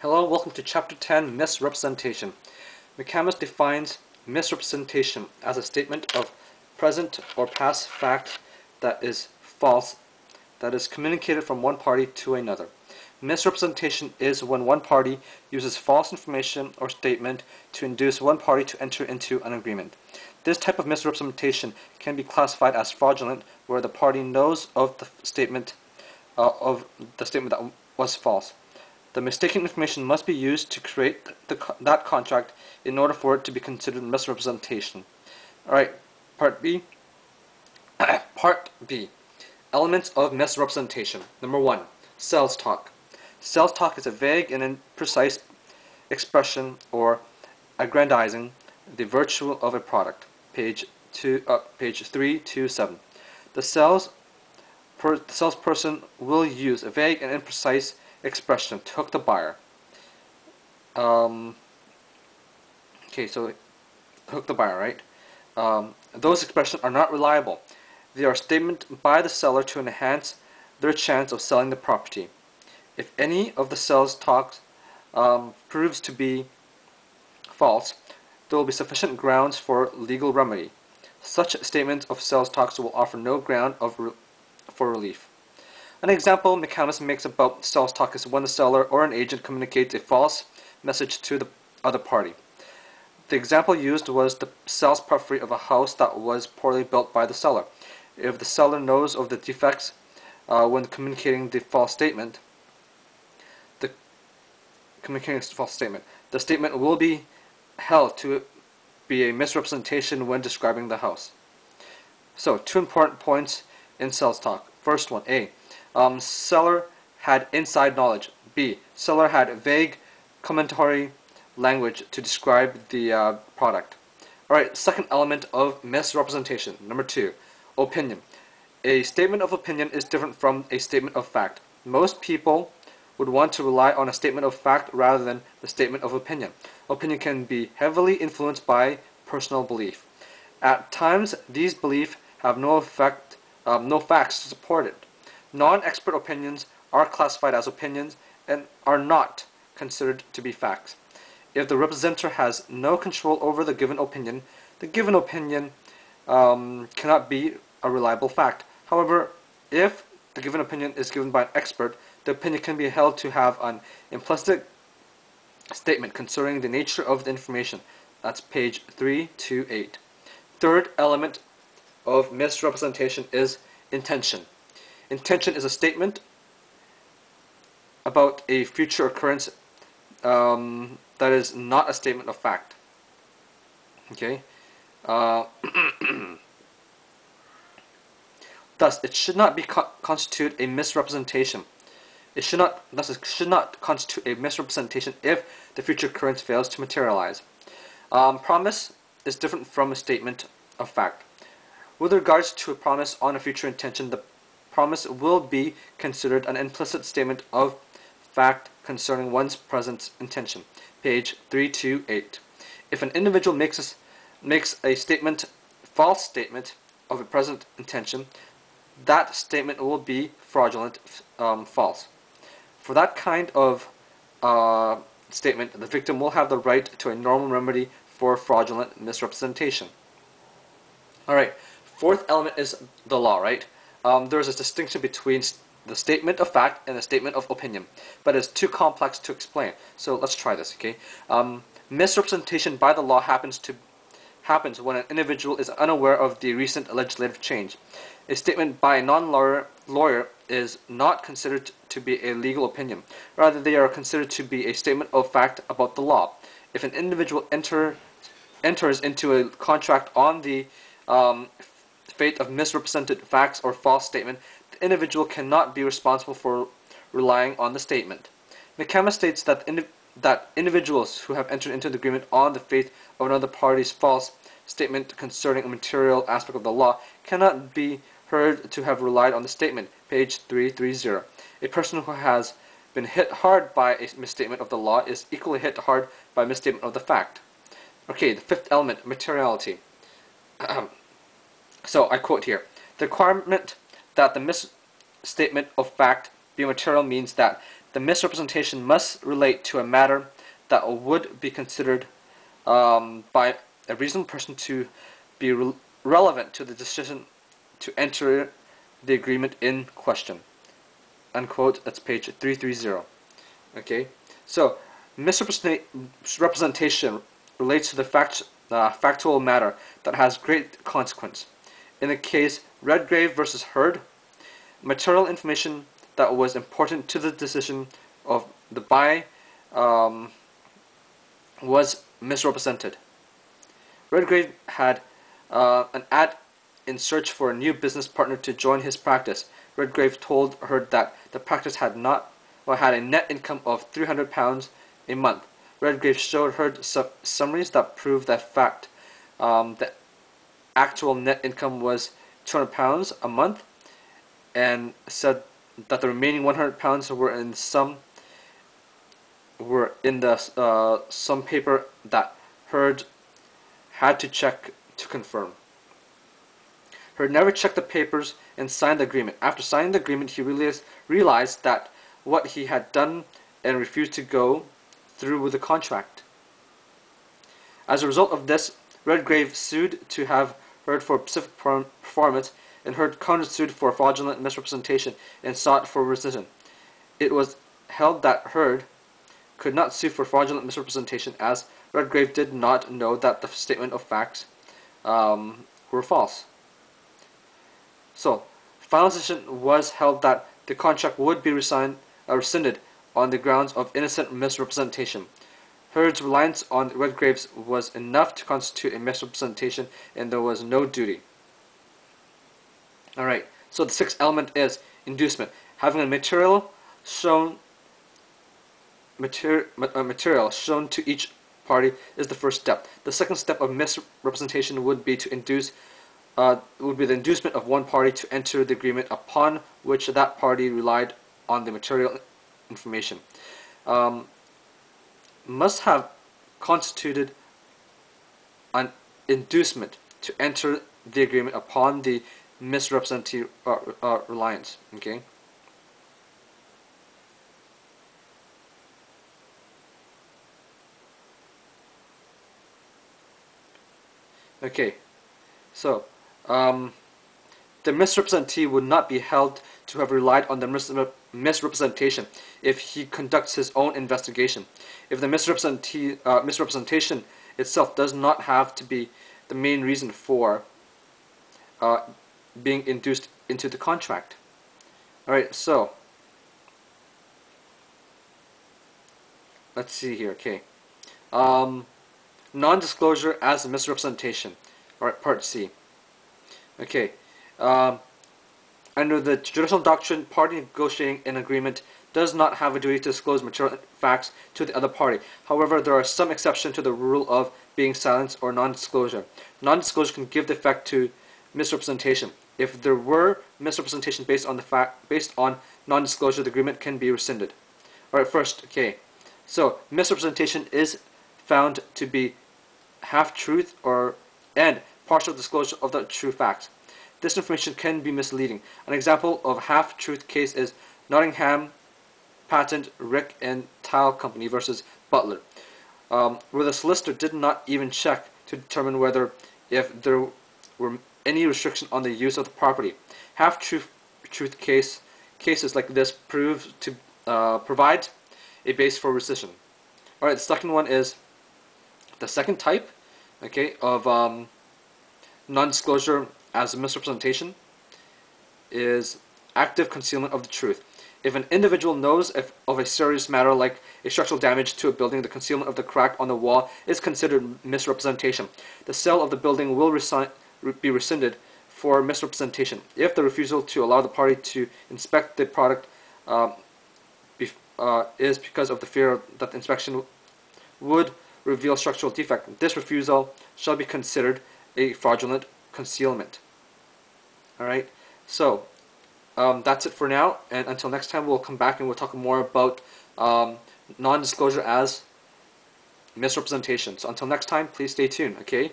Hello, welcome to Chapter 10, Misrepresentation. McCamus defines misrepresentation as a statement of present or past fact that is false, that is communicated from one party to another. Misrepresentation is when one party uses false information or statement to induce one party to enter into an agreement. This type of misrepresentation can be classified as fraudulent, where the party knows of the statement that was false. The mistaken information must be used to create that contract in order for it to be considered misrepresentation. Alright, Part B. Part B. Elements of misrepresentation. Number 1. Sales talk. Sales talk is a vague and imprecise expression or aggrandizing the virtue of a product. Page 327. The salesperson will use a vague and imprecise expression to hook the buyer. Okay, so hook the buyer, right? Those expressions are not reliable. They are a statement by the seller to enhance their chance of selling the property. If any of the sales talks proves to be false, there will be sufficient grounds for legal remedy. Such statements of sales talks will offer no ground for relief. An example McCamus makes about sales talk is when the seller or an agent communicates a false message to the other party. The example used was the sales periphery of a house that was poorly built by the seller. If the seller knows of the defects when communicating the false statement, the statement will be held to be a misrepresentation when describing the house. So, two important points in sales talk. First one, A. Seller had inside knowledge. B. Seller had vague commentary language to describe the product. Alright, second element of misrepresentation. Number 2. Opinion. A statement of opinion is different from a statement of fact. Most people would want to rely on a statement of fact rather than the statement of opinion. Opinion can be heavily influenced by personal belief. At times, these beliefs have no facts to support it. Non-expert opinions are classified as opinions and are not considered to be facts. If the representer has no control over the given opinion cannot be a reliable fact. However, if the given opinion is given by an expert, the opinion can be held to have an implicit statement concerning the nature of the information. That's page 328. Third element of misrepresentation is intention. Intention is a statement about a future occurrence that is not a statement of fact. Okay. Thus, it should not constitute a misrepresentation. It should not constitute a misrepresentation if the future occurrence fails to materialize. Promise is different from a statement of fact. With regards to a promise on a future intention, the promise will be considered an implicit statement of fact concerning one's present intention. Page 328. If an individual makes a false statement of a present intention, that statement will be fraudulent, false. For that kind of statement, the victim will have the right to a normal remedy for fraudulent misrepresentation. Alright, fourth element is the law, right? There's a distinction between the statement of fact and the statement of opinion, but it's too complex to explain. So let's try this, okay? Misrepresentation by the law happens when an individual is unaware of the recent legislative change. A statement by a non-lawyer is not considered to be a legal opinion. Rather, they are considered to be a statement of fact about the law. If an individual enters into a contract on the fate of misrepresented facts or false statement, the individual cannot be responsible for relying on the statement. McCamus states that individuals who have entered into an agreement on the faith of another party's false statement concerning a material aspect of the law cannot be heard to have relied on the statement. Page 330. A person who has been hit hard by a misstatement of the law is equally hit hard by a misstatement of the fact. Okay, the fifth element, materiality. So I quote here: the requirement that the misstatement of fact be material means that the misrepresentation must relate to a matter that would be considered by a reasonable person to be relevant to the decision to enter the agreement in question. Unquote. That's page 330. Okay, so misrepresentation relates to the factual matter that has great consequence. In the case Redgrave versus Heard, material information that was important to the decision of the buy was misrepresented. Redgrave had an ad in search for a new business partner to join his practice. Redgrave told Heard that the practice had a net income of £300 a month. Redgrave showed Heard summaries that proved that fact. The actual net income was £200 a month, and said that the remaining £100 were in the some paper that Heard had to check to confirm. Heard never checked the papers and signed the agreement. After signing the agreement, he realized that what he had done and refused to go through with the contract. As a result of this, Redgrave sued to have Heard for specific performance, and Heard countersued for fraudulent misrepresentation and sought for rescission. It was held that Heard could not sue for fraudulent misrepresentation as Redgrave did not know that the statement of facts were false. So, final decision was held that the contract would be rescinded on the grounds of innocent misrepresentation. Heard's reliance on Redgrave's was enough to constitute a misrepresentation, and there was no duty. Alright, so the sixth element is inducement. Having a material shown to each party is the first step. The second step of misrepresentation would be to induce would be the inducement of one party to enter the agreement upon which that party relied on the material information. Must have constituted an inducement to enter the agreement upon the misrepresented reliance. Okay. Okay. So, the misrepresentee would not be held to have relied on the misrepresentation if he conducts his own investigation. If the misrepresentation itself does not have to be the main reason for being induced into the contract. Alright, so let's see here. Okay, non-disclosure as a misrepresentation. Alright, part C. Okay, under the judicial doctrine, party negotiating an agreement does not have a duty to disclose material facts to the other party. However, there are some exceptions to the rule of being silent or non-disclosure. Non-disclosure can give effect to misrepresentation. If there were misrepresentation based on non-disclosure, the agreement can be rescinded. Alright, first, okay. So, misrepresentation is found to be half-truth and partial disclosure of the true facts. This information can be misleading. An example of half-truth case is Nottingham Patent Rick and Tile Company versus Butler, where the solicitor did not even check to determine whether if there were any restriction on the use of the property. Half-truth cases like this prove to provide a base for rescission. Alright, the second one is the second type, okay, of non-disclosure as a misrepresentation is active concealment of the truth. If an individual knows of a serious matter like a structural damage to a building, the concealment of the crack on the wall is considered misrepresentation. The sale of the building will be rescinded for misrepresentation if the refusal to allow the party to inspect the product is because of the fear that the inspection would reveal structural defect. This refusal shall be considered a fraudulent concealment. Alright, so that's it for now, and until next time we'll come back and we'll talk more about non-disclosure as misrepresentation. So until next time, please stay tuned, okay?